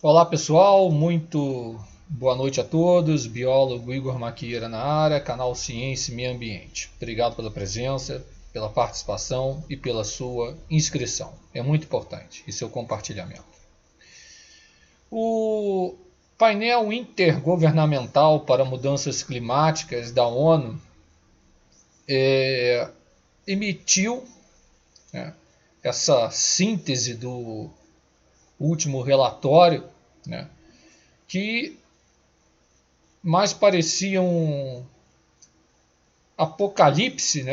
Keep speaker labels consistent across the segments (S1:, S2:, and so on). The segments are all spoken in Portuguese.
S1: Olá pessoal, muito boa noite a todos. Biólogo Igor Maquieira na área, canal Ciência e Meio Ambiente. Obrigado pela presença, pela participação e pela sua inscrição. É muito importante e seu compartilhamento. O painel intergovernamental para mudanças climáticas da ONU emitiu essa síntese do último relatório, que mais parecia um apocalipse,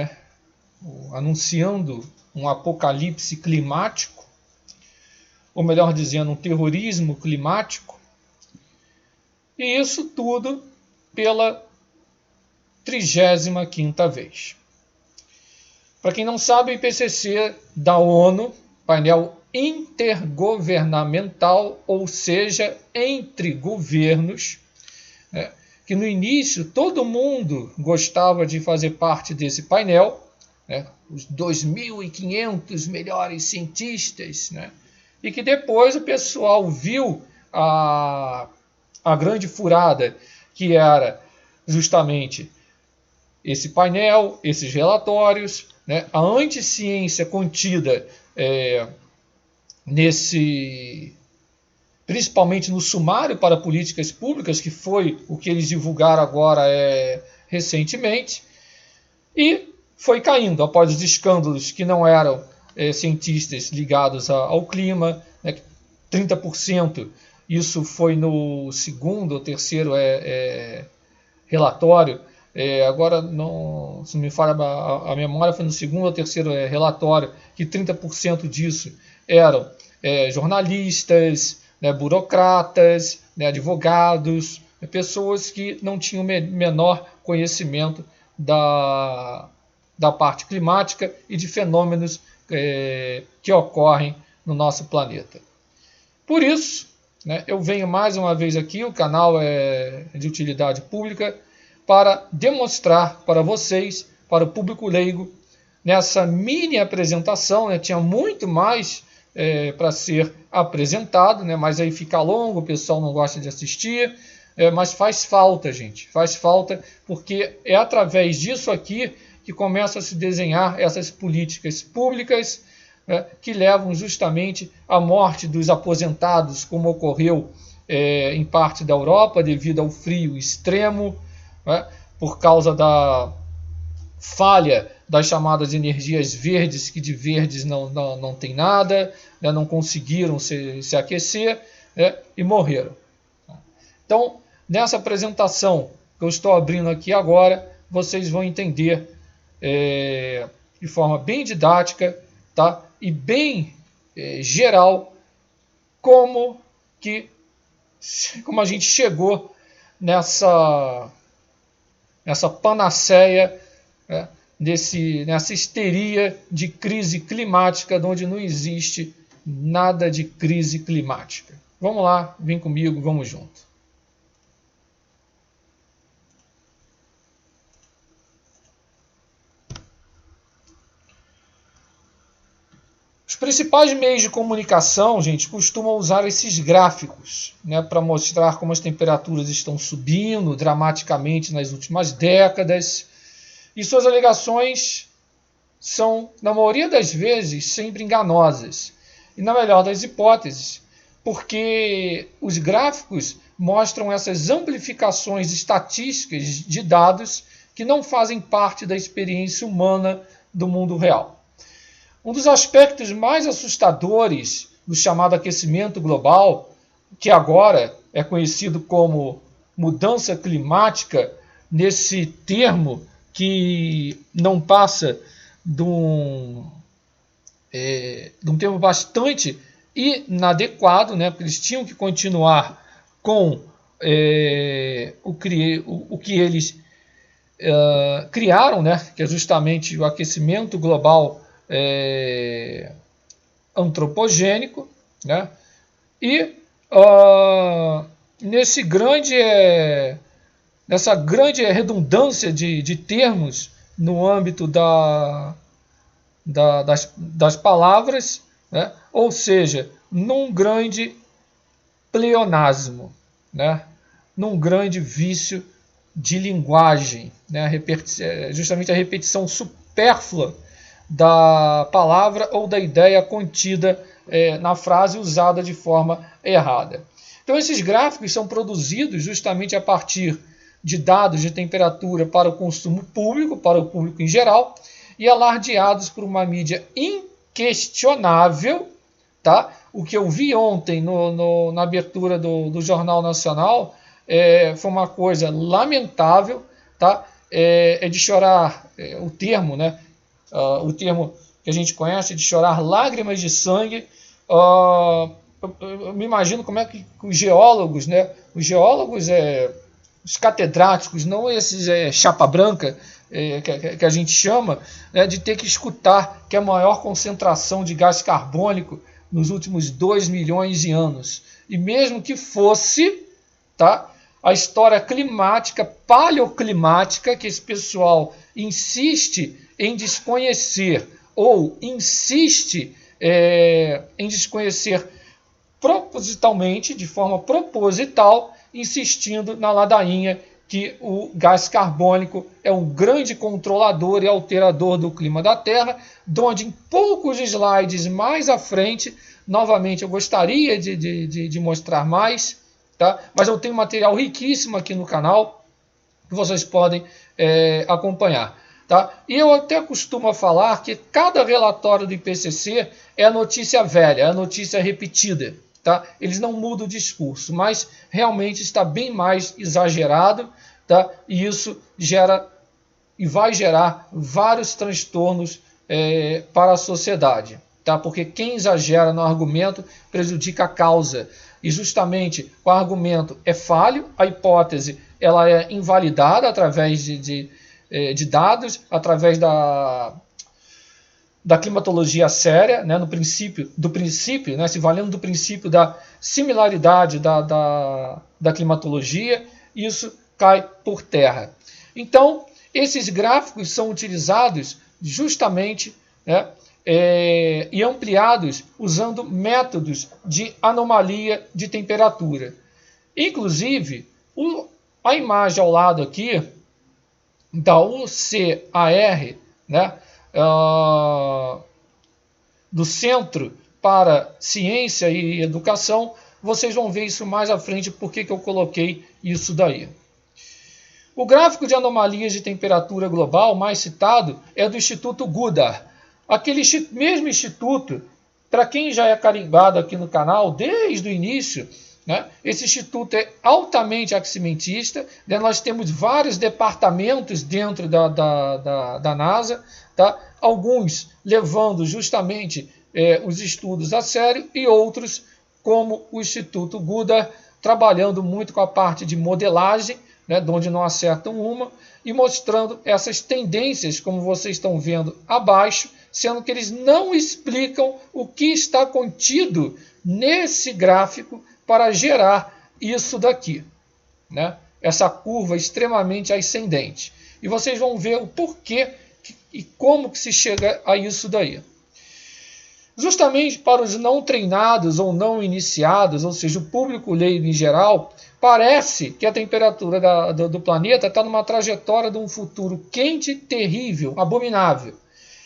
S1: anunciando um apocalipse climático, ou melhor dizendo, um terrorismo climático, e isso tudo pela 35ª vez. Para quem não sabe, o IPCC da ONU, painel intergovernamental, ou seja, entre governos, que no início todo mundo gostava de fazer parte desse painel, os 2.500 melhores cientistas, e que depois o pessoal viu a grande furada, que era justamente esse painel, esses relatórios, a anticiência contida principalmente no sumário para políticas públicas, que foi o que eles divulgaram agora recentemente, e foi caindo após os escândalos que não eram cientistas ligados ao clima, 30%, isso foi no segundo ou terceiro relatório, agora, não, se não me falha a memória, foi no segundo ou terceiro relatório, que 30% disso eram jornalistas, burocratas, advogados, pessoas que não tinham menor conhecimento da parte climática e de fenômenos que ocorrem no nosso planeta. Por isso, eu venho mais uma vez aqui, o canal é de utilidade pública, para demonstrar para vocês, para o público leigo, nessa mini apresentação, tinha muito mais para ser apresentado, mas aí fica longo, o pessoal não gosta de assistir, mas faz falta, gente, faz falta, porque é através disso aqui que começam a se desenhar essas políticas públicas, que levam justamente à morte dos aposentados, como ocorreu em parte da Europa, devido ao frio extremo, por causa da falha das chamadas energias verdes, que de verdes não tem nada, não conseguiram se aquecer, e morreram. Então, nessa apresentação que eu estou abrindo aqui agora, vocês vão entender de forma bem didática, e bem geral como a gente chegou nessa panaceia, nessa histeria de crise climática, onde não existe nada de crise climática. Vamos lá, vem comigo, vamos junto. Os principais meios de comunicação, gente, costumam usar esses gráficos, para mostrar como as temperaturas estão subindo dramaticamente nas últimas décadas. E suas alegações são, na maioria das vezes, sempre enganosas. E na melhor das hipóteses, porque os gráficos mostram essas amplificações estatísticas de dados que não fazem parte da experiência humana do mundo real. Um dos aspectos mais assustadores do chamado aquecimento global, que agora é conhecido como mudança climática, nesse termo que não passa de um termo bastante inadequado, porque eles tinham que continuar com o que eles criaram, que é justamente o aquecimento global antropogênico, e nessa grande redundância de termos no âmbito das palavras, ou seja, num grande pleonasmo, né? Num grande vício de linguagem, né? Justamente a repetição supérflua da palavra ou da ideia contida na frase usada de forma errada. Então esses gráficos são produzidos justamente a partir de dados de temperatura para o consumo público, para o público em geral, e alardeados por uma mídia inquestionável, tá? O que eu vi ontem na abertura do Jornal Nacional foi uma coisa lamentável, tá? É de chorar, o termo, né? O termo que a gente conhece, de chorar lágrimas de sangue. Eu me imagino como é que os geólogos, né? Os geólogos, os catedráticos, não esses chapa branca, que a gente chama, né, de ter que escutar que a maior concentração de gás carbônico nos últimos 2 milhões de anos. E mesmo que fosse, tá, a história climática, paleoclimática, que esse pessoal insiste em desconhecer, ou insiste em desconhecer propositalmente, de forma proposital, insistindo na ladainha que o gás carbônico é um grande controlador e alterador do clima da Terra, onde em poucos slides mais à frente, novamente eu gostaria de mostrar mais, tá? Mas eu tenho material riquíssimo aqui no canal que vocês podem acompanhar. Tá? E eu até costumo falar que cada relatório do IPCC é a notícia velha, é a notícia repetida. Tá? Eles não mudam o discurso, mas realmente está bem mais exagerado, tá? E isso gera e vai gerar vários transtornos para a sociedade, tá? Porque quem exagera no argumento prejudica a causa. E justamente o argumento é falho, a hipótese ela é invalidada através de dados, através da climatologia séria, né, do princípio, né, se valendo do princípio da similaridade da climatologia, isso cai por terra. Então, esses gráficos são utilizados justamente, né, e ampliados usando métodos de anomalia de temperatura. Inclusive, a imagem ao lado aqui da UCAR, né, do Centro para Ciência e Educação, vocês vão ver isso mais à frente, porque eu coloquei isso daí. O gráfico de anomalias de temperatura global mais citado é do Instituto Goddard. Aquele mesmo instituto, para quem já é carimbado aqui no canal desde o início, né, esse instituto é altamente aximentista, né, nós temos vários departamentos dentro da NASA, tá? Alguns levando justamente os estudos a sério e outros, como o Instituto Goddard, trabalhando muito com a parte de modelagem, né, de onde não acertam uma, e mostrando essas tendências, como vocês estão vendo abaixo, sendo que eles não explicam o que está contido nesse gráfico para gerar isso daqui, né? Essa curva extremamente ascendente. E vocês vão ver o porquê e como que se chega a isso daí. Justamente para os não treinados ou não iniciados, ou seja, o público leigo em geral, parece que a temperatura do planeta está numa trajetória de um futuro quente, terrível, abominável.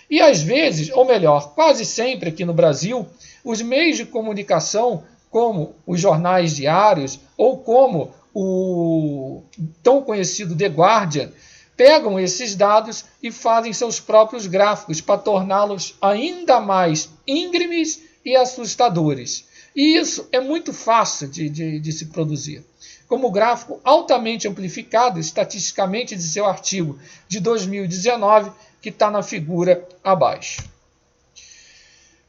S1: E às vezes, ou melhor, quase sempre aqui no Brasil, os meios de comunicação, como os jornais diários ou como o tão conhecido The Guardian, pegam esses dados e fazem seus próprios gráficos para torná-los ainda mais íngremes e assustadores. E isso é muito fácil de se produzir. Como gráfico altamente amplificado estatisticamente de seu artigo de 2019, que está na figura abaixo.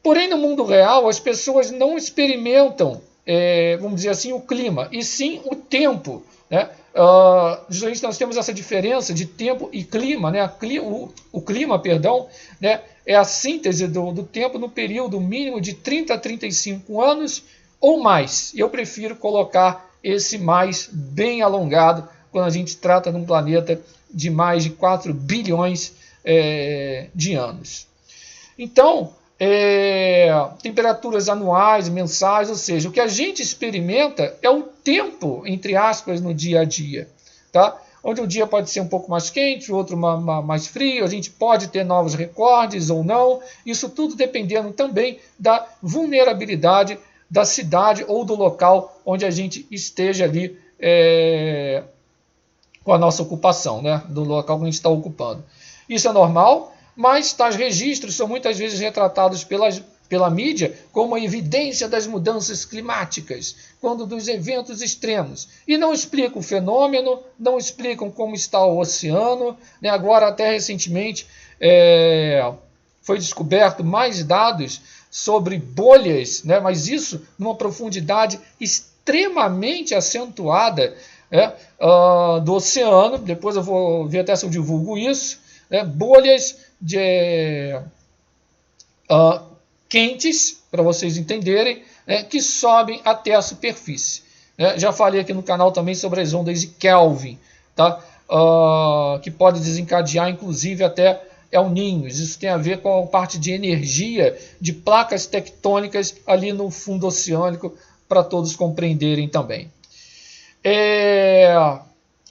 S1: Porém, no mundo real, as pessoas não experimentam, vamos dizer assim, o clima, e sim o tempo, né? Justamente nós temos essa diferença de tempo e clima, né? O clima, perdão, né, é a síntese do tempo no período mínimo de 30 a 35 anos ou mais. E eu prefiro colocar esse mais bem alongado quando a gente trata de um planeta de mais de 4 bilhões de anos. Então, temperaturas anuais, mensais, ou seja, o que a gente experimenta é o tempo, entre aspas, no dia a dia, tá? Onde um dia pode ser um pouco mais quente, o outro mais frio, a gente pode ter novos recordes ou não, isso tudo dependendo também da vulnerabilidade da cidade ou do local onde a gente esteja ali com a nossa ocupação, né? Do local que a gente está ocupando. Isso é normal, mas tais registros são muitas vezes retratados pela mídia como a evidência das mudanças climáticas, quando dos eventos extremos. E não explicam o fenômeno, não explicam como está o oceano. Né? Agora, até recentemente, foi descoberto mais dados sobre bolhas, né? Mas isso numa profundidade extremamente acentuada do oceano. Depois eu vou ver até se eu divulgo isso. Bolhas quentes, para vocês entenderem, que sobem até a superfície. Já falei aqui no canal também sobre as ondas de Kelvin, tá? Que pode desencadear, inclusive, até El Ninhos. Isso tem a ver com a parte de energia de placas tectônicas ali no fundo oceânico, para todos compreenderem também.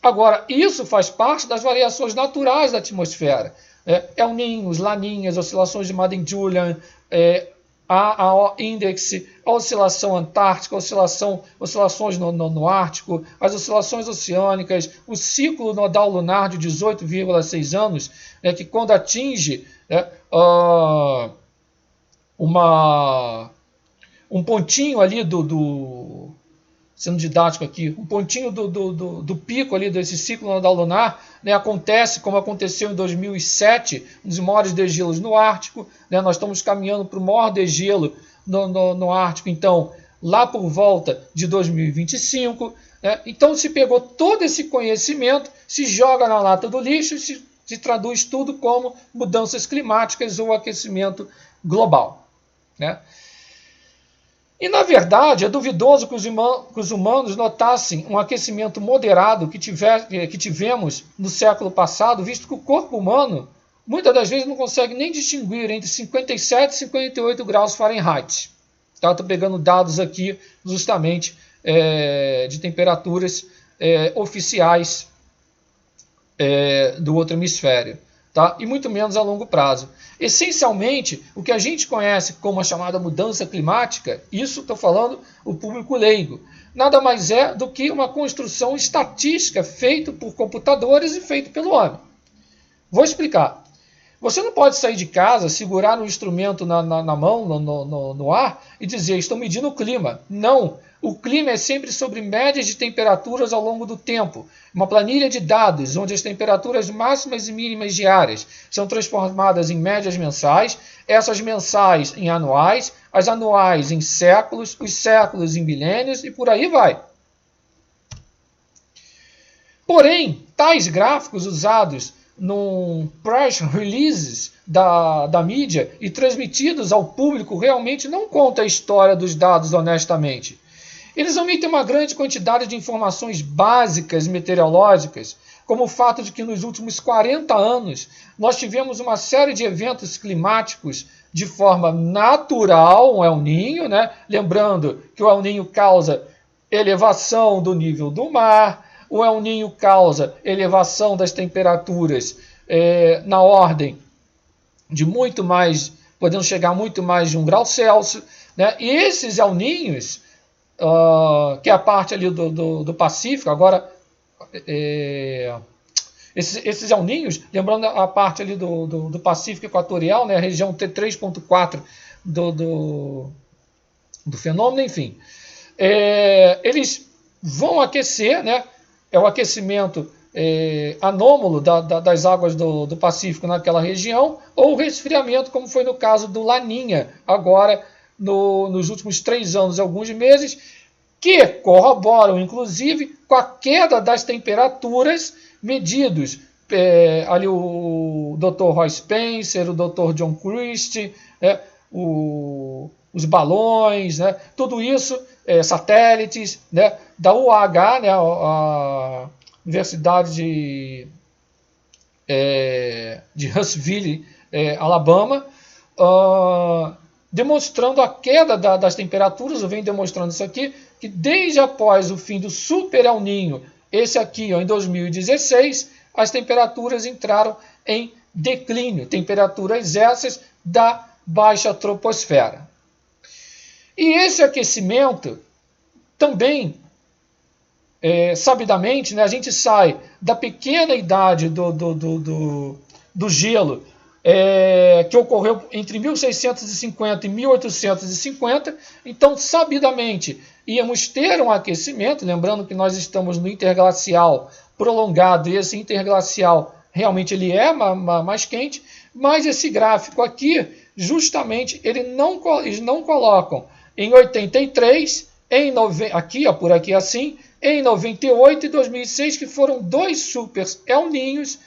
S1: Agora, isso faz parte das variações naturais da atmosfera. El Ninhos, Laninhas, oscilações de Madden-Julian, a Index, a oscilação antártica, oscilações no Ártico, as oscilações oceânicas, o ciclo nodal lunar de 18,6 anos, que quando atinge um pontinho ali sendo didático aqui, um pontinho do pico ali desse ciclo nodal lunar, acontece como aconteceu em 2007, um dos maiores degelos no Ártico. Nós estamos caminhando para o maior degelo no Ártico, então, lá por volta de 2025. Então, se pegou todo esse conhecimento, se joga na lata do lixo e se traduz tudo como mudanças climáticas ou aquecimento global. E, na verdade, é duvidoso que os humanos notassem um aquecimento moderado que tivemos no século passado, visto que o corpo humano, muitas das vezes, não consegue nem distinguir entre 57 e 58 graus Fahrenheit. Estou pegando dados aqui, justamente, de temperaturas oficiais do outro hemisfério. Tá? E muito menos a longo prazo. Essencialmente, o que a gente conhece como a chamada mudança climática, isso estou falando o público leigo, nada mais é do que uma construção estatística feita por computadores e feita pelo homem. Vou explicar. Você não pode sair de casa, segurar um instrumento na mão, no ar, e dizer, estou medindo o clima. Não. O clima é sempre sobre médias de temperaturas ao longo do tempo. Uma planilha de dados, onde as temperaturas máximas e mínimas diárias são transformadas em médias mensais, essas mensais em anuais, as anuais em séculos, os séculos em milênios e por aí vai. Porém, tais gráficos usados num press releases da mídia e transmitidos ao público realmente não contam a história dos dados honestamente. Eles omitem uma grande quantidade de informações básicas meteorológicas, como o fato de que nos últimos 40 anos nós tivemos uma série de eventos climáticos de forma natural, um El Niño, lembrando que o El Niño causa elevação do nível do mar, o El Niño causa elevação das temperaturas na ordem de muito mais, podendo chegar a muito mais de 1 grau Celsius. E esses El Niños, que é a parte ali do Pacífico, agora esses El Niños, lembrando a parte ali do Pacífico Equatorial, a região T3.4 do fenômeno, enfim, eles vão aquecer, é o aquecimento anômalo das águas do Pacífico naquela região, ou o resfriamento, como foi no caso do Laninha, agora nos últimos 3 anos e alguns meses, que corroboram, inclusive, com a queda das temperaturas medidos. Ali o Dr. Roy Spencer, o Dr. John Christie, os balões, tudo isso, satélites, da UAH, a Universidade de Huntsville, Alabama, demonstrando a queda das temperaturas. Eu venho demonstrando isso aqui, que desde após o fim do Super El Niño, esse aqui ó, em 2016, as temperaturas entraram em declínio, temperaturas essas da baixa troposfera. E esse aquecimento também, sabidamente, né, a gente sai da pequena idade do gelo, que ocorreu entre 1650 e 1850, então, sabidamente, íamos ter um aquecimento, lembrando que nós estamos no interglacial prolongado, e esse interglacial realmente ele é mais quente, mas esse gráfico aqui, justamente, eles não colocam em 83, aqui, ó, por aqui assim, em 98 e 2006, que foram 2 super El Niños,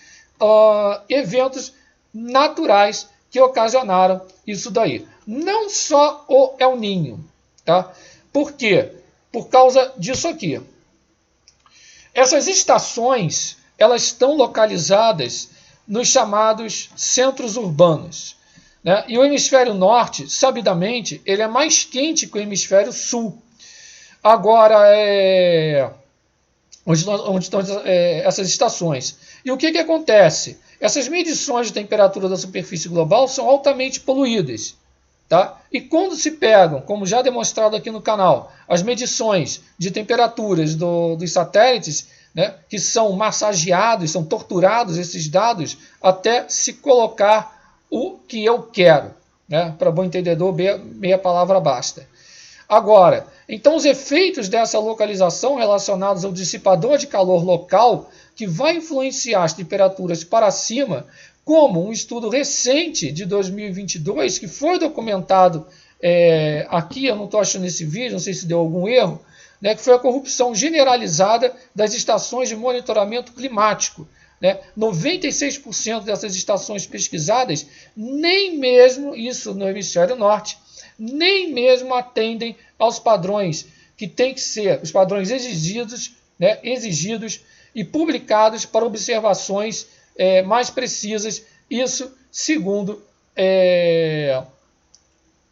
S1: eventos naturais que ocasionaram isso daí. Não só o El Niño, tá? Por quê? Por causa disso aqui. Essas estações, elas estão localizadas nos chamados centros urbanos, né? E o hemisfério norte, sabidamente, ele é mais quente que o hemisfério sul. Agora, onde estão essas estações? E o que acontece? Essas medições de temperatura da superfície global são altamente poluídas. Tá? E quando se pegam, como já demonstrado aqui no canal, as medições de temperaturas dos satélites, né, que são massageados, são torturados esses dados até se colocar o que eu quero. Né? Para bom entendedor, meia palavra basta. Agora, então os efeitos dessa localização relacionados ao dissipador de calor local, que vai influenciar as temperaturas para cima, como um estudo recente de 2022, que foi documentado aqui, eu não estou achando esse vídeo, não sei se deu algum erro, né, que foi a corrupção generalizada das estações de monitoramento climático. Né? 96% dessas estações pesquisadas, nem mesmo, isso no hemisfério norte, nem mesmo atendem aos padrões que tem que ser, os padrões exigidos, né, e publicados para observações mais precisas, isso segundo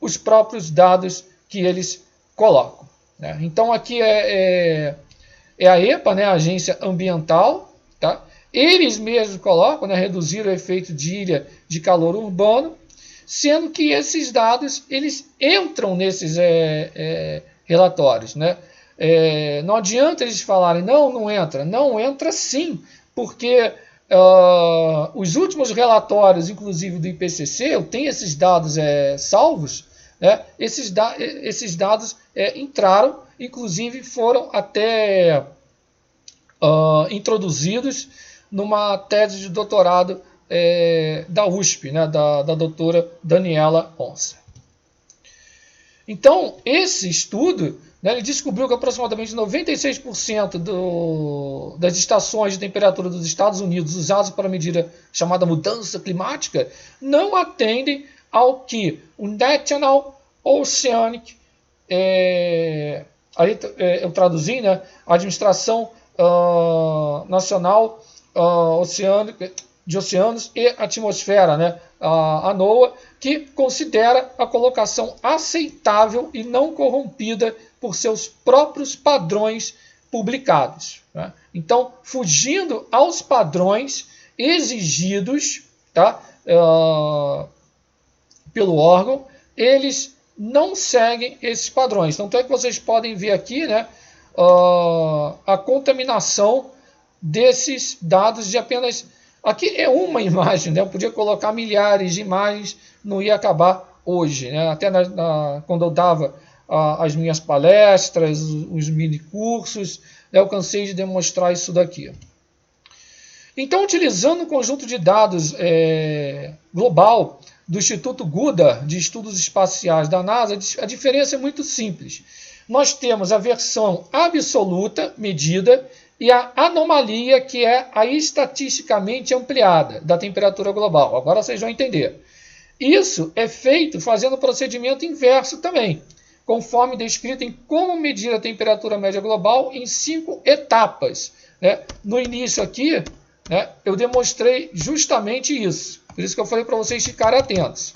S1: os próprios dados que eles colocam. Né? Então aqui é a EPA, né, a Agência Ambiental, tá? Eles mesmos colocam, né, reduzir o efeito de ilha de calor urbano, sendo que esses dados eles entram nesses relatórios. Né? Não adianta eles falarem, não entra. Não entra sim, porque os últimos relatórios, inclusive do IPCC, eu tenho esses dados salvos, né? Esses dados entraram, inclusive foram até introduzidos numa tese de doutorado da USP, né? da doutora Daniela Onça. Então, esse estudo, né, ele descobriu que aproximadamente 96% das estações de temperatura dos Estados Unidos usadas para medir a chamada mudança climática não atendem ao que o National Oceanic, aí eu traduzi, né, Administração Nacional de Oceanos e Atmosfera, né, a NOAA, que considera a colocação aceitável e não corrompida por seus próprios padrões publicados. Né? Então, fugindo aos padrões exigidos, tá, pelo órgão, eles não seguem esses padrões. Tanto é que vocês podem ver aqui, né, a contaminação desses dados de apenas... Aqui é uma imagem, né? Eu podia colocar milhares de imagens, não ia acabar hoje. Né? Até quando eu dava as minhas palestras, os mini cursos, eu cansei de demonstrar isso daqui. Então, utilizando um conjunto de dados global do Instituto Goddard de Estudos Espaciais da NASA, a diferença é muito simples. Nós temos a versão absoluta medida e a anomalia, que é a estatisticamente ampliada da temperatura global. Agora vocês vão entender. Isso é feito fazendo o procedimento inverso também, conforme descrito em como medir a temperatura média global em 5 etapas. Né? No início aqui, né, eu demonstrei justamente isso. Por isso que eu falei para vocês ficarem atentos.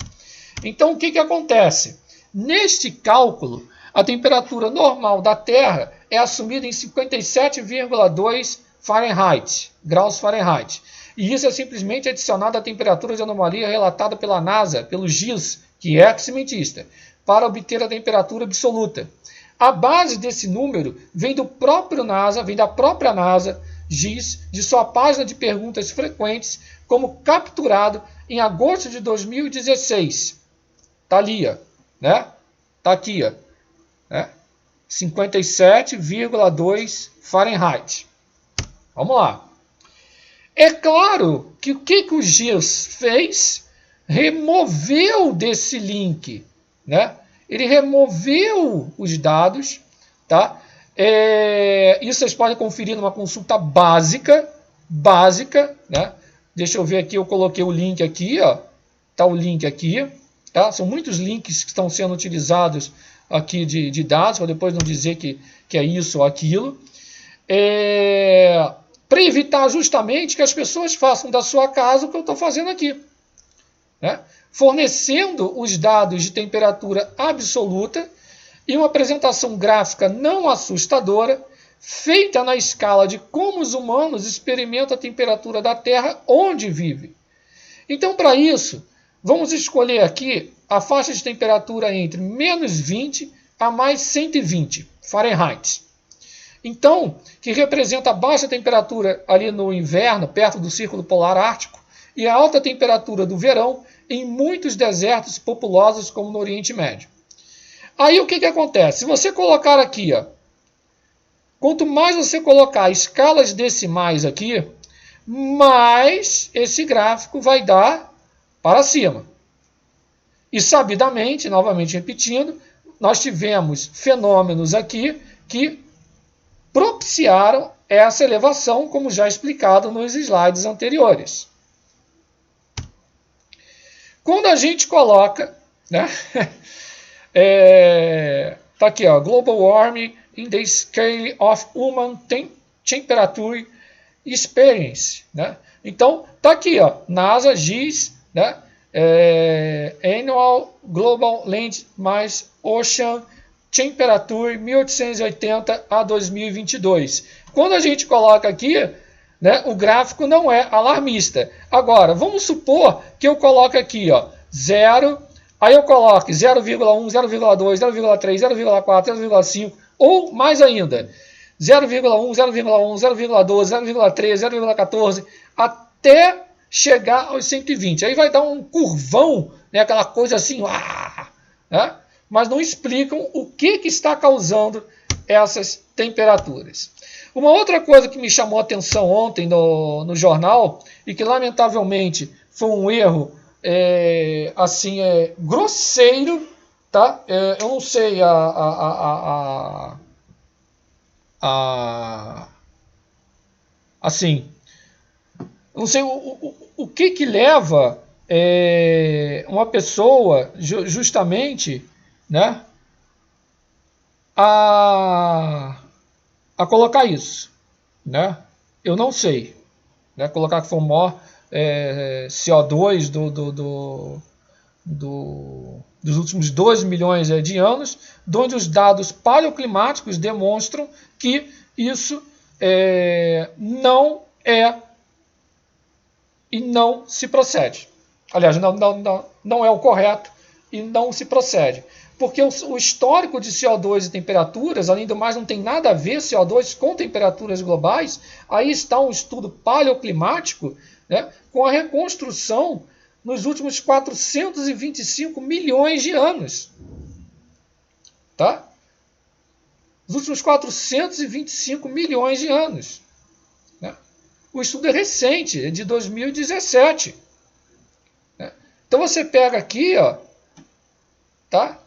S1: Então, o que, que acontece? Neste cálculo, a temperatura normal da Terra é assumida em 57,2 Fahrenheit, graus Fahrenheit. E isso é simplesmente adicionado à temperatura de anomalia relatada pela NASA, pelo GIS, que é cientista, para obter a temperatura absoluta. A base desse número vem do próprio NASA, vem da própria NASA, GIS, de sua página de perguntas frequentes, como capturado em agosto de 2016. Está ali, né? Está aqui, né? 57,2 Fahrenheit. Vamos lá. É claro que o que o GIS fez? Removeu desse link, né? Ele removeu os dados, tá? Isso vocês podem conferir numa consulta básica, né? Deixa eu ver aqui, eu coloquei o link aqui, ó. Tá o link aqui, tá? São muitos links que estão sendo utilizados aqui de dados, para depois não dizer que é isso ou aquilo. Para evitar justamente que as pessoas façam da sua casa o que eu estou fazendo aqui, né? Fornecendo os dados de temperatura absoluta e uma apresentação gráfica não assustadora, feita na escala de como os humanos experimentam a temperatura da Terra onde vive. Então, para isso, vamos escolher aqui a faixa de temperatura entre menos 20 a mais 120 Fahrenheit. Então, que representa a baixa temperatura ali no inverno, perto do Círculo Polar Ártico, e a alta temperatura do verão em muitos desertos populosos, como no Oriente Médio. Aí o que acontece? Se você colocar aqui, ó, quanto mais você colocar escalas decimais aqui, mais esse gráfico vai dar para cima. E sabidamente, novamente repetindo, nós tivemos fenômenos aqui que propiciaram essa elevação, como já explicado nos slides anteriores. Quando a gente coloca, né, tá aqui, ó, Global Warming in the Scale of Human Temperature Experience, né? Então, tá aqui, ó, NASA, GIS, né, Annual Global Land Mass Ocean Temperature 1880 a 2022. Quando a gente coloca aqui, né, o gráfico não é alarmista. Agora, vamos supor que eu coloque aqui, ó, 0, aí eu coloque 0,1, 0,2, 0,3, 0,4, 0,5, ou mais ainda, 0,1, 0,1, 0,12, 0,13, 0,14, até chegar aos 120. Aí vai dar um curvão, né, aquela coisa assim, né? Mas não explicam o que está causando essas temperaturas. Uma outra coisa que me chamou a atenção ontem no jornal, e que lamentavelmente foi um erro assim, grosseiro, tá? Eu não sei assim, eu não sei o que leva uma pessoa justamente, né, a colocar isso, né? Eu não sei, né? Colocar que foi o maior CO2 dos últimos 2 milhões de anos, onde os dados paleoclimáticos demonstram que isso não é e não se procede. Aliás, não é o correto e não se procede. Porque o histórico de CO2 e temperaturas, além do mais, não tem nada a ver CO2 com temperaturas globais. Aí está um estudo paleoclimático, né, com a reconstrução nos últimos 425 milhões de anos. Tá? Os últimos 425 milhões de anos. Né? O estudo é recente, é de 2017. Né? Então você pega aqui, ó, tá?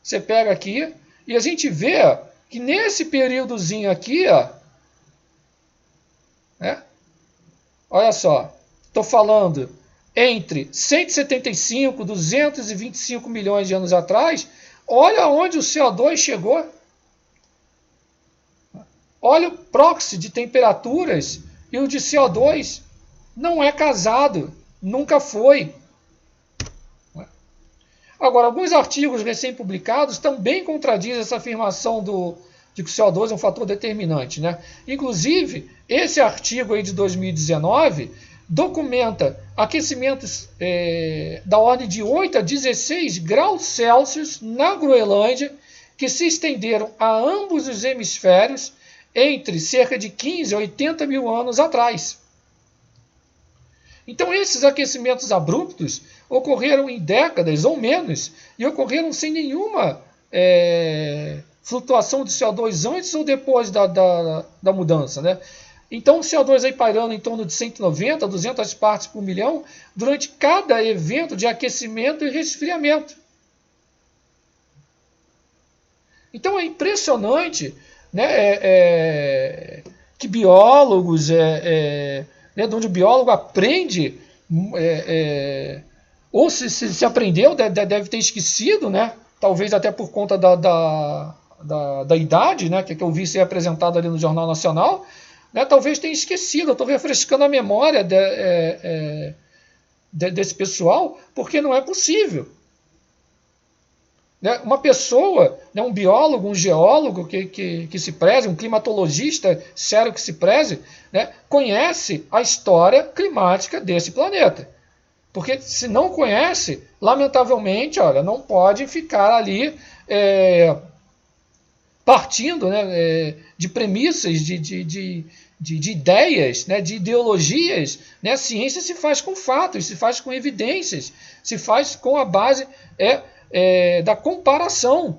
S1: Você pega aqui e a gente vê que nesse períodozinho aqui, ó, né? Olha só, estou falando entre 175 e 225 milhões de anos atrás, olha onde o CO2 chegou. Olha o proxy de temperaturas e o de CO2 não é casado, nunca foi. Agora, alguns artigos recém-publicados também contradizem essa afirmação de que o CO2 é um fator determinante, né? Inclusive, esse artigo aí de 2019 documenta aquecimentos da ordem de 8 a 16 graus Celsius na Groenlândia, que se estenderam a ambos os hemisférios entre cerca de 15 a 80 mil anos atrás. Então, esses aquecimentos abruptos ocorreram em décadas ou menos e ocorreram sem nenhuma flutuação de CO2 antes ou depois da mudança, né? Então, o CO2 aí pairando em torno de 190 a 200 partes por milhão durante cada evento de aquecimento e resfriamento. Então, é impressionante, né, que biólogos, né, de onde o biólogo aprende, ou se aprendeu, deve ter esquecido, né, talvez até por conta da idade, né, que eu vi ser apresentado ali no Jornal Nacional, né, talvez tenha esquecido. Eu estou refrescando a memória desse pessoal, porque não é possível. Né, uma pessoa, né, um biólogo, um geólogo que se preze, um climatologista sério que se preze, né, conhece a história climática desse planeta. Porque se não conhece, lamentavelmente, olha, não pode ficar ali partindo, né, de premissas, de ideias, né, de ideologias. Né? A ciência se faz com fatos, se faz com evidências, se faz com a base da comparação.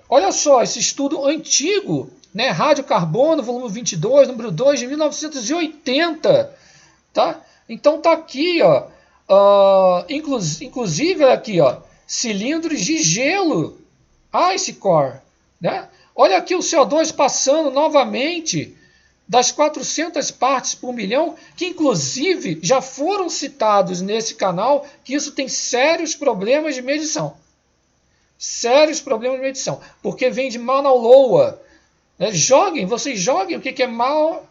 S1: Olha só, esse estudo antigo, né, Radiocarbono, volume 22, número 2, de 1980. Tá? Então está aqui, ó, inclusive aqui, ó, cilindros de gelo, ice core, né? Olha aqui o CO2 passando novamente das 400 partes por milhão, que inclusive já foram citados nesse canal, que isso tem sérios problemas de medição. Sérios problemas de medição, porque vem de Mauna Loa. Né? Vocês joguem o que é Mauna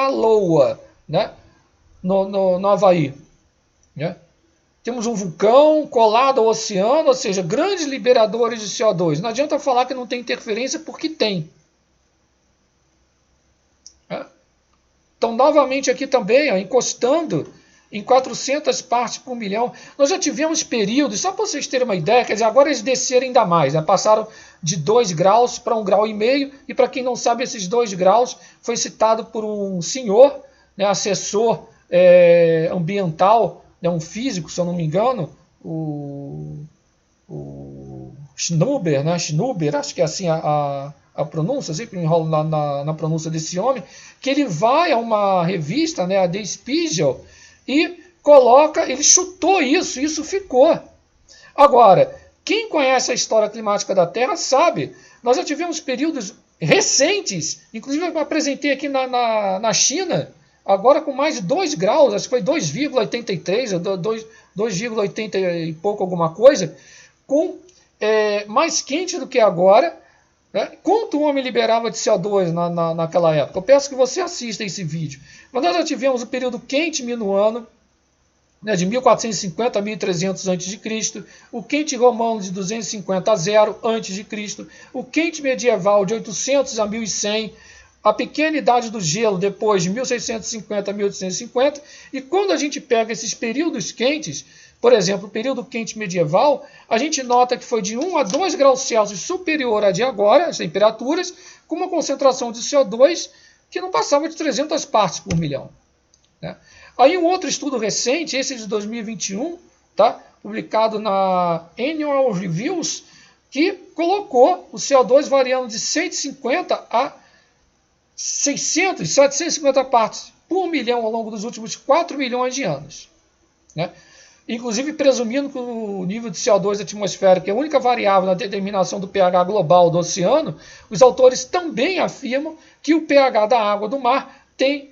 S1: Loa, né? No Havaí. Né? Temos um vulcão colado ao oceano, ou seja, grandes liberadores de CO2. Não adianta falar que não tem interferência, porque tem. Então, novamente aqui também, ó, encostando em 400 partes por milhão. Nós já tivemos períodos, só para vocês terem uma ideia, quer dizer, agora eles desceram ainda mais, né? Passaram de 2 graus para 1,5 grau, e para quem não sabe, esses 2 graus foi citado por um senhor, né, assessor ambiental, né, um físico, se eu não me engano, o Schnuber, né? Schnuber, acho que é assim a pronúncia, sempre me enrolo na pronúncia desse homem, que ele vai a uma revista, né, a The Spiegel, e ele chutou isso ficou. Agora, quem conhece a história climática da Terra sabe, nós já tivemos períodos recentes, inclusive eu apresentei aqui na China, agora com mais de 2 graus, acho que foi 2,83, 2,80 e pouco alguma coisa, com mais quente do que agora. Né? Quanto o homem liberava de CO2 naquela época? Eu peço que você assista esse vídeo. Mas nós já tivemos um período quente minuano, né, de 1450 a 1300 a.C., o quente romano de 250 a 0 a.C., o quente medieval de 800 a 1100, a pequena idade do gelo depois de 1650 a 1850, e quando a gente pega esses períodos quentes, por exemplo, o período quente medieval, a gente nota que foi de 1 a 2 graus Celsius superior a de agora, as temperaturas, com uma concentração de CO2 que não passava de 300 partes por milhão. Né? Aí um outro estudo recente, esse de 2021, tá? Publicado na Annual Reviews, que colocou o CO2 variando de 150 a 600, 750 partes por milhão ao longo dos últimos 4 milhões de anos. Né? Inclusive presumindo que o nível de CO2 atmosférico é a única variável na determinação do pH global do oceano, os autores também afirmam que o pH da água do mar tem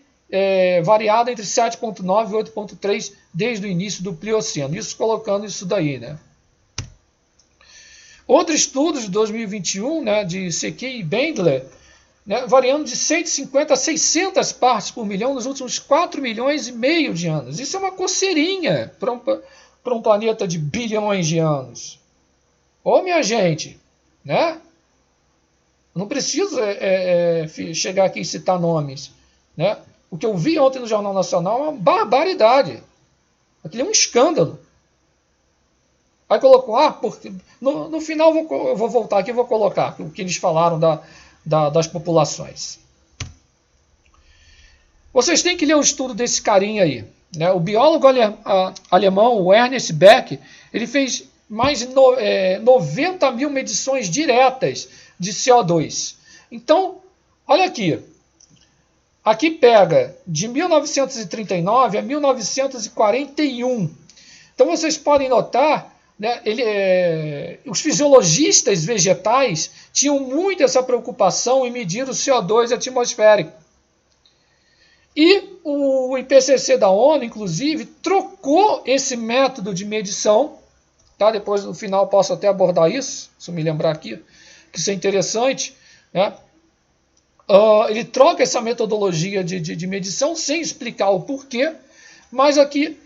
S1: variado entre 7,9 e 8,3 desde o início do Plioceno. Isso colocando isso daí. Né? Outro estudo de 2021, né, de Seki e Bendler, né, variando de 150 a 600 partes por milhão nos últimos 4,5 milhões de anos. Isso é uma coceirinha para um planeta de bilhões de anos. Ô, minha gente, né? Não preciso chegar aqui e citar nomes, né? O que eu vi ontem no Jornal Nacional é uma barbaridade. Aquilo é um escândalo. Aí colocou, porque no final eu vou voltar aqui e vou colocar o que eles falaram das populações. Vocês têm que ler o estudo desse carinha aí, né? O biólogo alemão, o Ernest Beck, ele fez mais de 90 mil medições diretas de CO2. Então, olha aqui. Aqui pega de 1939 a 1941. Então vocês podem notar, né, os fisiologistas vegetais tinham muito essa preocupação em medir o CO2 atmosférico. E o IPCC da ONU, inclusive, trocou esse método de medição. Tá? Depois, no final, posso até abordar isso, se eu me lembrar aqui, que isso é interessante, né? Ele troca essa metodologia de medição sem explicar o porquê, mas aqui,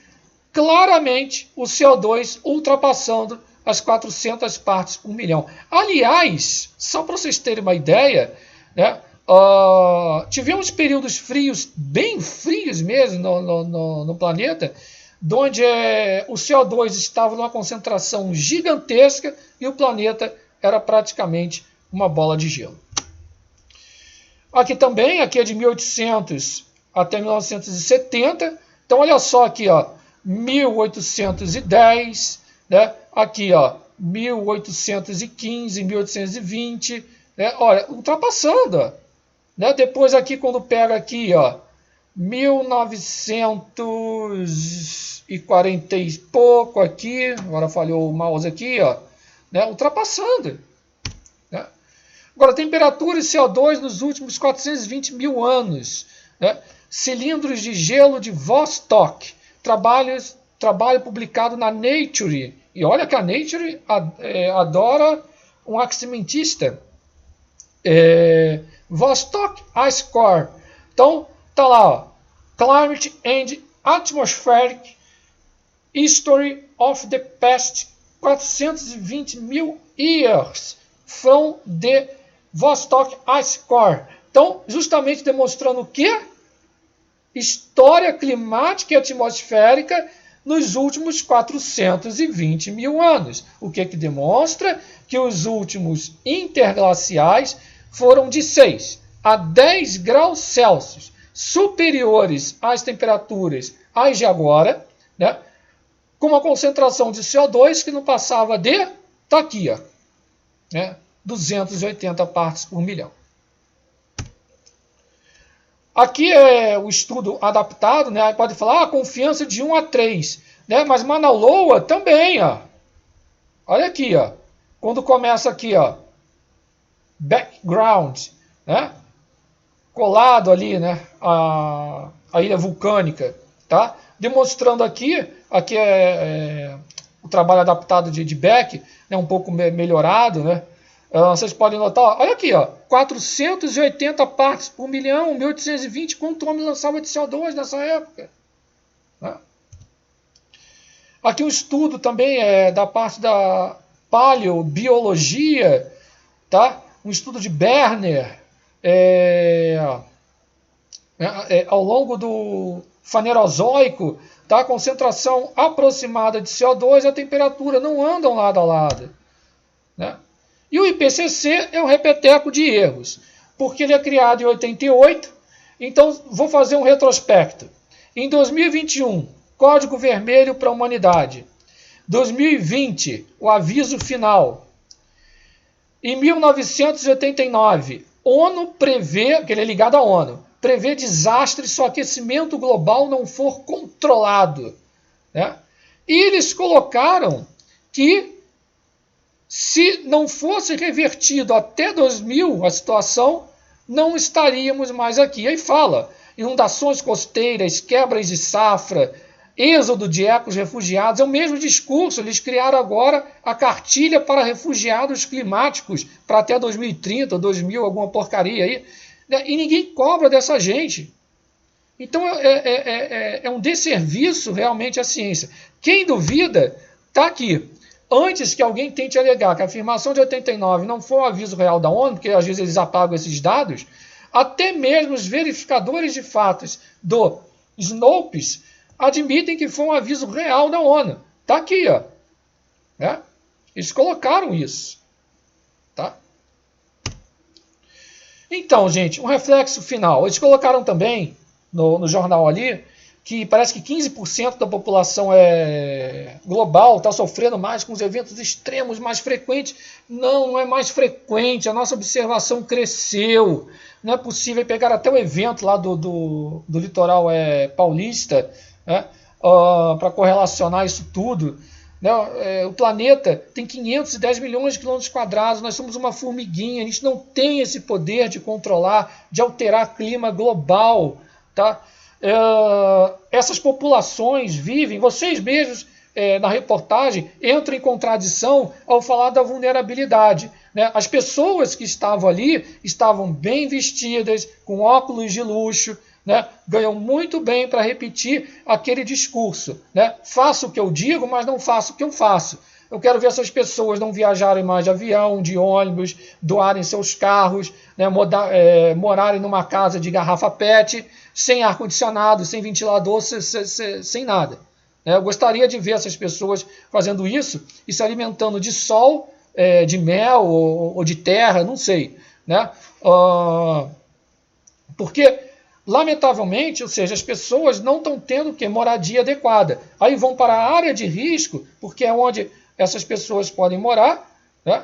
S1: claramente, o CO2 ultrapassando as 400 partes por milhão. Aliás, só para vocês terem uma ideia, né, tivemos períodos frios, bem frios mesmo no planeta, onde o CO2 estava numa concentração gigantesca e o planeta era praticamente uma bola de gelo. Aqui também, aqui é de 1800 até 1970. Então, olha só aqui, 1810, né? Aqui, 1815, 1820, né? Olha, ultrapassando, né? Depois aqui, quando pega aqui, 1940 e pouco aqui, agora falhou o mouse aqui, né? Ultrapassando. Agora, temperatura e CO2 nos últimos 420 mil anos. Né? Cilindros de gelo de Vostok. Trabalho publicado na Nature. E olha que a Nature adora um cientista. Vostok Ice Core. Então, tá lá. Climate and Atmospheric History of the Past 420 mil years from the Vostok Ice Core. Então, justamente demonstrando o quê? História climática e atmosférica nos últimos 420 mil anos. O que demonstra? Que os últimos interglaciais foram de 6 a 10 graus Celsius, superiores às temperaturas às de agora, né? Com uma concentração de CO2 que não passava de, tá aqui, né? 280 partes por milhão. Aqui é o estudo adaptado, né? Pode falar confiança de 1 a 3, né? Mas Mauna Loa também, olha aqui, quando começa aqui, background, né? Colado ali, né? A ilha vulcânica, tá? Demonstrando aqui é o trabalho adaptado de Beck, né? Um pouco melhorado, né? Vocês podem notar, olha aqui, 480 partes por milhão, 1820, quanto homem lançava de CO2 nessa época. Né? Aqui um estudo também da parte da paleobiologia, tá? Um estudo de Berner, ao longo do Fanerozoico, tá? A concentração aproximada de CO2 e a temperatura não andam lado a lado. Né? E o IPCC é um repeteco de erros, porque ele é criado em 88, então vou fazer um retrospecto. Em 2021, Código Vermelho para a Humanidade. 2020, o aviso final. Em 1989, ONU prevê, que ele é ligado à ONU, prevê desastre se o aquecimento global não for controlado. Né? E eles colocaram que se não fosse revertido até 2000 a situação, não estaríamos mais aqui. Aí fala, inundações costeiras, quebras de safra, êxodo de ecos refugiados, é o mesmo discurso. Eles criaram agora a cartilha para refugiados climáticos para até 2030, 2000, alguma porcaria aí. né? E ninguém cobra dessa gente. Então é um desserviço realmente à ciência. Quem duvida, está aqui. Antes que alguém tente alegar que a afirmação de 89 não foi um aviso real da ONU, porque às vezes eles apagam esses dados, até mesmo os verificadores de fatos do Snopes admitem que foi um aviso real da ONU. Está aqui, ó. Né? Eles colocaram isso. Tá? Então, gente, um reflexo final. Eles colocaram também no jornal ali que parece que 15% da população global está sofrendo mais com os eventos extremos mais frequentes. Não é mais frequente, a nossa observação cresceu. Não é possível pegar até o evento lá do litoral paulista, né, para correlacionar isso tudo. O planeta tem 510 milhões de quilômetros quadrados, nós somos uma formiguinha, a gente não tem esse poder de controlar, de alterar o clima global. Tá? Essas populações vivem, vocês mesmos na reportagem entram em contradição ao falar da vulnerabilidade. Né? As pessoas que estavam ali estavam bem vestidas, com óculos de luxo, né? Ganham muito bem para repetir aquele discurso. Né? Faço o que eu digo, mas não faço o que eu faço. Eu quero ver essas pessoas não viajarem mais de avião, de ônibus, doarem seus carros, né? Morarem numa casa de garrafa PET, sem ar-condicionado, sem ventilador, sem nada. Eu gostaria de ver essas pessoas fazendo isso e se alimentando de sol, de mel ou de terra, não sei. Né? Porque, lamentavelmente, ou seja, as pessoas não estão tendo moradia adequada. Aí vão para a área de risco, porque é onde essas pessoas podem morar. Né?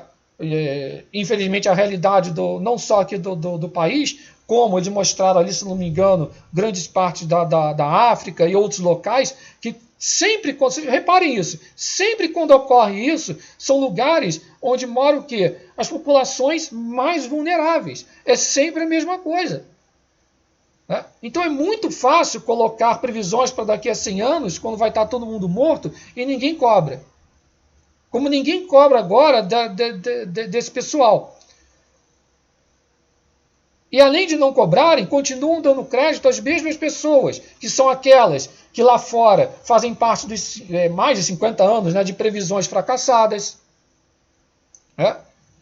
S1: Infelizmente, a realidade não só aqui do país, como eles mostraram ali, se não me engano, grandes partes da África e outros locais, que sempre, reparem isso, sempre quando ocorre isso, são lugares onde moram o quê? As populações mais vulneráveis. É sempre a mesma coisa. Né? Então é muito fácil colocar previsões para daqui a 100 anos, quando vai estar todo mundo morto, e ninguém cobra. Como ninguém cobra agora desse pessoal. E além de não cobrarem, continuam dando crédito às mesmas pessoas, que são aquelas que lá fora fazem parte dos mais de 50 anos, né, de previsões fracassadas.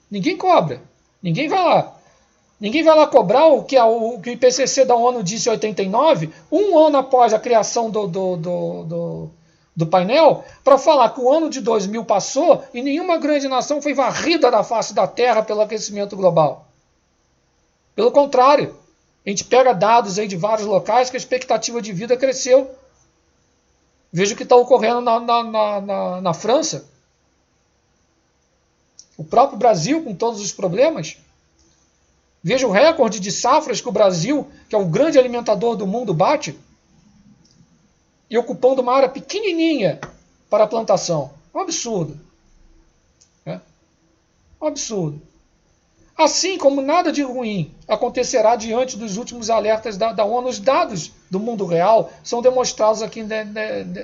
S1: Ninguém cobra. Ninguém vai lá. Ninguém vai lá cobrar o que o IPCC da ONU disse em 89, um ano após a criação do painel, para falar que o ano de 2000 passou e nenhuma grande nação foi varrida da face da Terra pelo aquecimento global. Pelo contrário, a gente pega dados aí de vários locais que a expectativa de vida cresceu. Veja o que está ocorrendo na França. O próprio Brasil, com todos os problemas. Veja o recorde de safras que o Brasil, que é o grande alimentador do mundo, bate. E ocupando uma área pequenininha para a plantação. Um absurdo. Um absurdo. Assim como nada de ruim acontecerá diante dos últimos alertas da ONU, os dados do mundo real são demonstrados aqui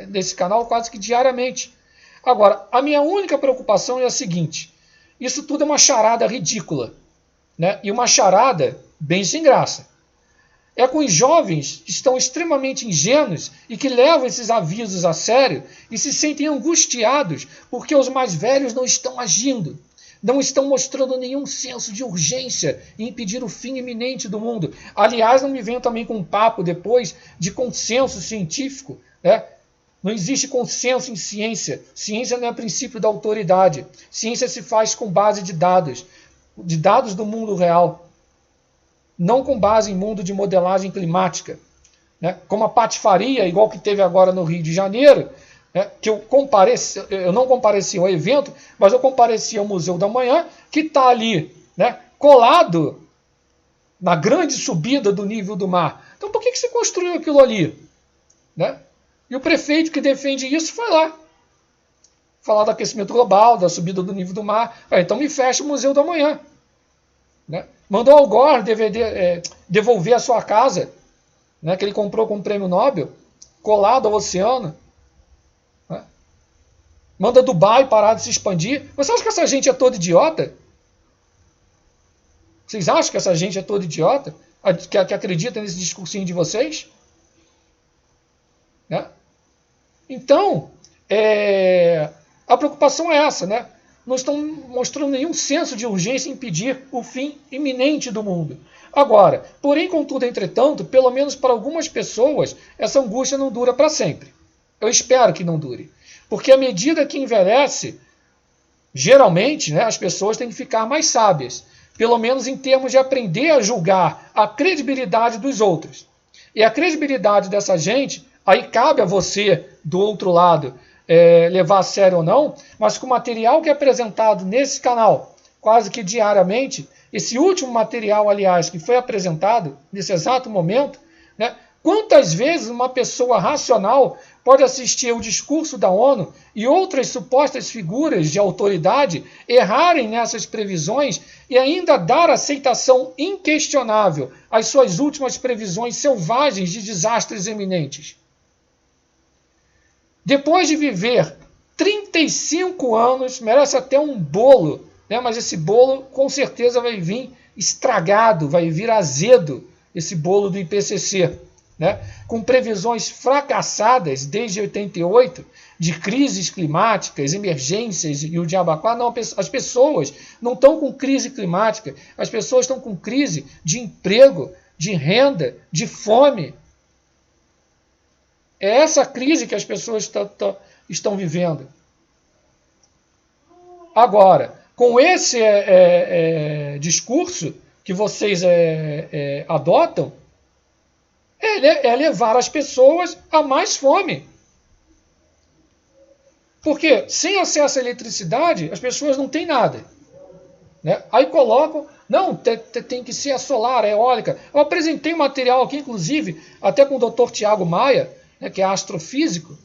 S1: nesse canal quase que diariamente. Agora, a minha única preocupação é a seguinte: isso tudo é uma charada ridícula, né? E uma charada bem sem graça. É com os jovens que estão extremamente ingênuos e que levam esses avisos a sério e se sentem angustiados porque os mais velhos não estão agindo. Não estão mostrando nenhum senso de urgência em impedir o fim iminente do mundo. Aliás, não me venham também com um papo depois de consenso científico. Né? Não existe consenso em ciência. Ciência não é princípio da autoridade. Ciência se faz com base de dados do mundo real. Não com base em mundo de modelagem climática. Né? Como a patifaria, igual que teve agora no Rio de Janeiro, que eu não compareci ao evento, mas eu compareci ao Museu da Manhã, que está ali, né, colado na grande subida do nível do mar. Então por que se construiu aquilo ali? Né? E o prefeito que defende isso foi lá falar do aquecimento global, da subida do nível do mar. Então me fecha o Museu da Manhã. Né? Mandou Al Gore devolver a sua casa, né, que ele comprou com o prêmio Nobel, colado ao oceano. Manda Dubai parar de se expandir. Você acha que essa gente é toda idiota? Vocês acham que essa gente é toda idiota? que acredita nesse discursinho de vocês? Né? Então, a preocupação é essa, né? Não estão mostrando nenhum senso de urgência em impedir o fim iminente do mundo. Agora, porém, contudo, entretanto, pelo menos para algumas pessoas, essa angústia não dura para sempre. Eu espero que não dure. Porque à medida que envelhece, geralmente, né, as pessoas têm que ficar mais sábias. Pelo menos em termos de aprender a julgar a credibilidade dos outros. E a credibilidade dessa gente, aí cabe a você, do outro lado, levar a sério ou não, mas com o material que é apresentado nesse canal, quase que diariamente, esse último material, aliás, que foi apresentado nesse exato momento, né, quantas vezes uma pessoa racional pode assistir ao discurso da ONU e outras supostas figuras de autoridade errarem nessas previsões e ainda dar aceitação inquestionável às suas últimas previsões selvagens de desastres eminentes? Depois de viver 35 anos, merece até um bolo, né? Mas esse bolo com certeza vai vir estragado, vai vir azedo, esse bolo do IPCC. Né? Com previsões fracassadas desde 88, de crises climáticas, emergências e o diabaquá. Não, as pessoas não estão com crise climática, as pessoas estão com crise de emprego, de renda, de fome. É essa crise que as pessoas estão vivendo. Agora, com esse discurso que vocês adotam, é levar as pessoas a mais fome. Porque sem acesso à eletricidade, as pessoas não têm nada. Né? Aí colocam, não, tem que ser a solar, a eólica. Eu apresentei um material aqui, inclusive, até com o Dr. Tiago Maia, né, que é astrofísico,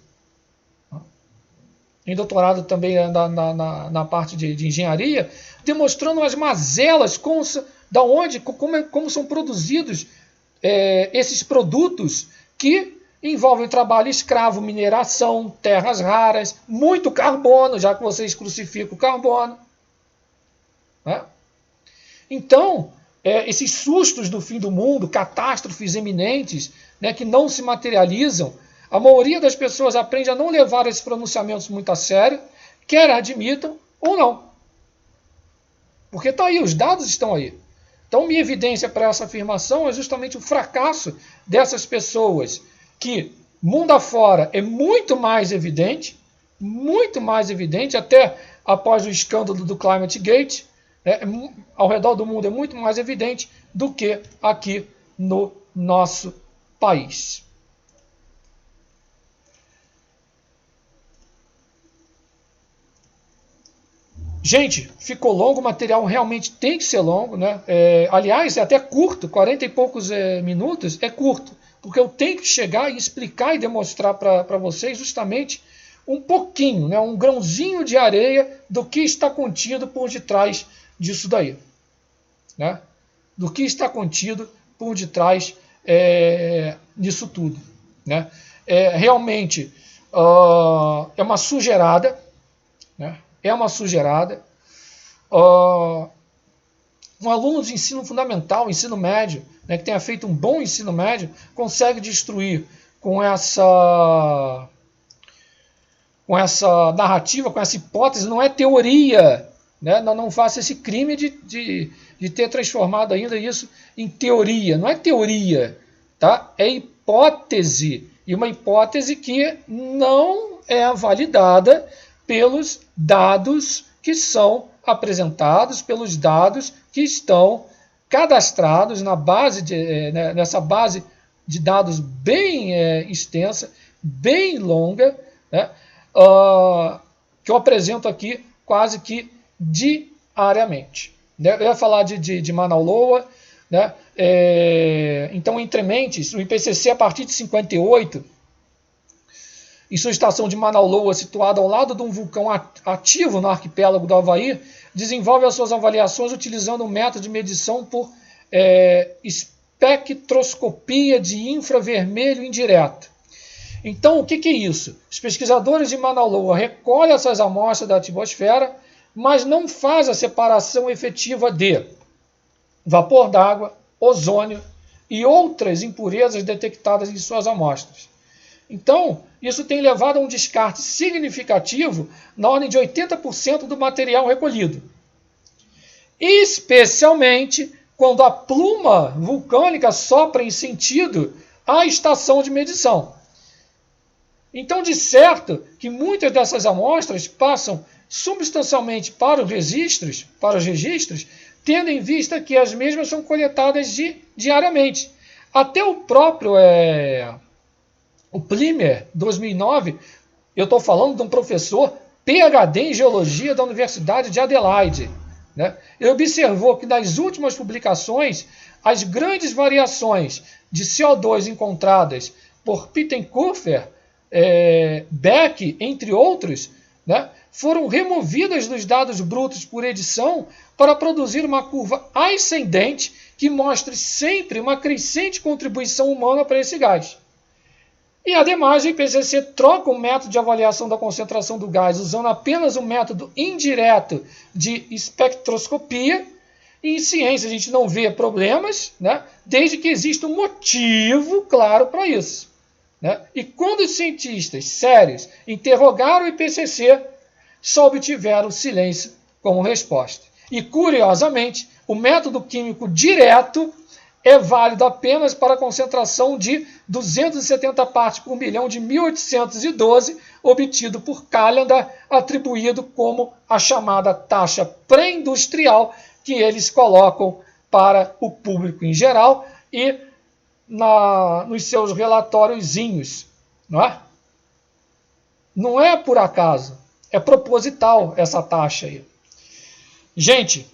S1: em doutorado também na parte de engenharia, demonstrando as mazelas, como são produzidos esses produtos que envolvem trabalho escravo, mineração, terras raras, muito carbono, já que vocês crucificam o carbono. Né? Então, esses sustos do fim do mundo, catástrofes eminentes, né, que não se materializam, a maioria das pessoas aprende a não levar esses pronunciamentos muito a sério, quer admitam ou não. Porque está aí, os dados estão aí. Então, minha evidência para essa afirmação é justamente o fracasso dessas pessoas, que mundo afora é muito mais evidente, até após o escândalo do Climate Gate, ao redor do mundo é muito mais evidente do que aqui no nosso país. Gente, ficou longo, o material realmente tem que ser longo, né? Aliás, é até curto, 40 e poucos minutos, é curto, porque eu tenho que chegar e explicar e demonstrar para vocês justamente um pouquinho, né? Um grãozinho de areia do que está contido por detrás disso daí. Né? Do que está contido por detrás disso tudo. Né? Realmente é uma sujeirada, né? É uma sujeirada. Um aluno de ensino fundamental, ensino médio, né, que tenha feito um bom ensino médio, consegue destruir com essa narrativa, com essa hipótese. Não é teoria. Né? Não faça esse crime de ter transformado ainda isso em teoria. Não é teoria. Tá? É hipótese. E uma hipótese que não é validada pelos dados que são apresentados, pelos dados que estão cadastrados nessa base de dados bem extensa, bem longa, né, que eu apresento aqui quase que diariamente. Eu ia falar de Mauna Loa, né, então, entre mentes, o IPCC, a partir de 58, em sua estação de Mauna Loa, situada ao lado de um vulcão ativo no arquipélago do Havaí, desenvolve as suas avaliações utilizando um método de medição por espectroscopia de infravermelho indireto. Então, o que é isso? Os pesquisadores de Mauna Loa recolhem essas amostras da atmosfera, mas não fazem a separação efetiva de vapor d'água, ozônio, e outras impurezas detectadas em suas amostras. Então, isso tem levado a um descarte significativo na ordem de 80% do material recolhido. Especialmente quando a pluma vulcânica sopra em sentido à estação de medição. Então, de certo que muitas dessas amostras passam substancialmente para os registros, tendo em vista que as mesmas são coletadas diariamente. Até o próprio o Plimer, 2009, eu estou falando de um professor PhD em Geologia da Universidade de Adelaide, né? Ele observou que nas últimas publicações, as grandes variações de CO2 encontradas por Pittenkofer, Beck, entre outros, né, foram removidas dos dados brutos por edição para produzir uma curva ascendente que mostre sempre uma crescente contribuição humana para esse gás. E, ademais, o IPCC troca o método de avaliação da concentração do gás usando apenas o método indireto de espectroscopia. E em ciência a gente não vê problemas, né, desde que exista um motivo claro para isso. Né? E quando os cientistas sérios interrogaram o IPCC, só obtiveram silêncio como resposta. E, curiosamente, o método químico direto é válido apenas para a concentração de 270 partes por milhão de 1812, obtido por Callendar, atribuído como a chamada taxa pré-industrial, que eles colocam para o público em geral e nos seus relatóriozinhos. Não é por acaso, é proposital essa taxa aí. Gente,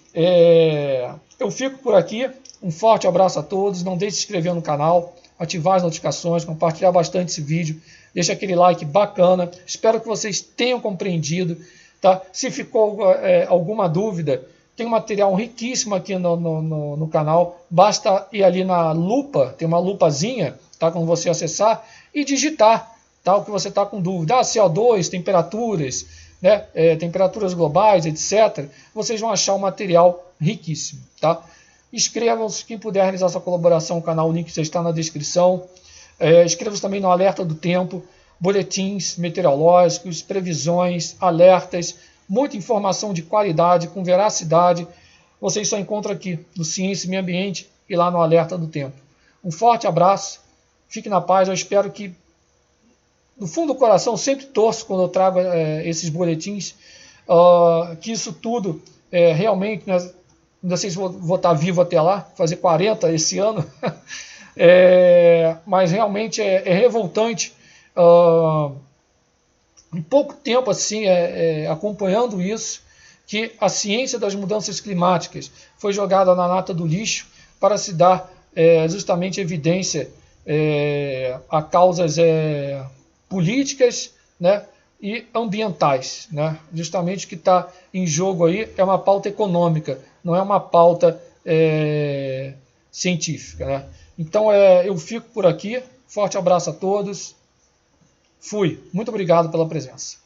S1: eu fico por aqui. Um forte abraço a todos. Não deixe de se inscrever no canal, ativar as notificações, compartilhar bastante esse vídeo. Deixa aquele like bacana. Espero que vocês tenham compreendido. Tá? Se ficou alguma dúvida, tem um material riquíssimo aqui no canal. Basta ir ali na lupa, tem uma lupazinha, tá? Quando você acessar, e digitar, tá? O que você está com dúvida. CO2, temperaturas, né? Temperaturas globais, etc. Vocês vão achar um material riquíssimo. Tá? Inscrevam-se, quem puder realizar essa colaboração no canal, o link já está na descrição. Inscrevam-se também no Alerta do Tempo, boletins meteorológicos, previsões, alertas, muita informação de qualidade, com veracidade. Vocês só encontram aqui no Ciência e Meio Ambiente e lá no Alerta do Tempo. Um forte abraço, fique na paz. Eu espero que, no fundo do coração, sempre torço quando eu trago esses boletins, que isso tudo realmente... Não sei se vou estar vivo até lá, fazer 40 esse ano, mas realmente é revoltante. Em pouco tempo, assim, acompanhando isso, que a ciência das mudanças climáticas foi jogada na nata do lixo para se dar justamente evidência a causas políticas, né, e ambientais. Né? Justamente o que está em jogo aí é uma pauta econômica, não é uma pauta científica. Né? Então eu fico por aqui. Forte abraço a todos. Fui. Muito obrigado pela presença.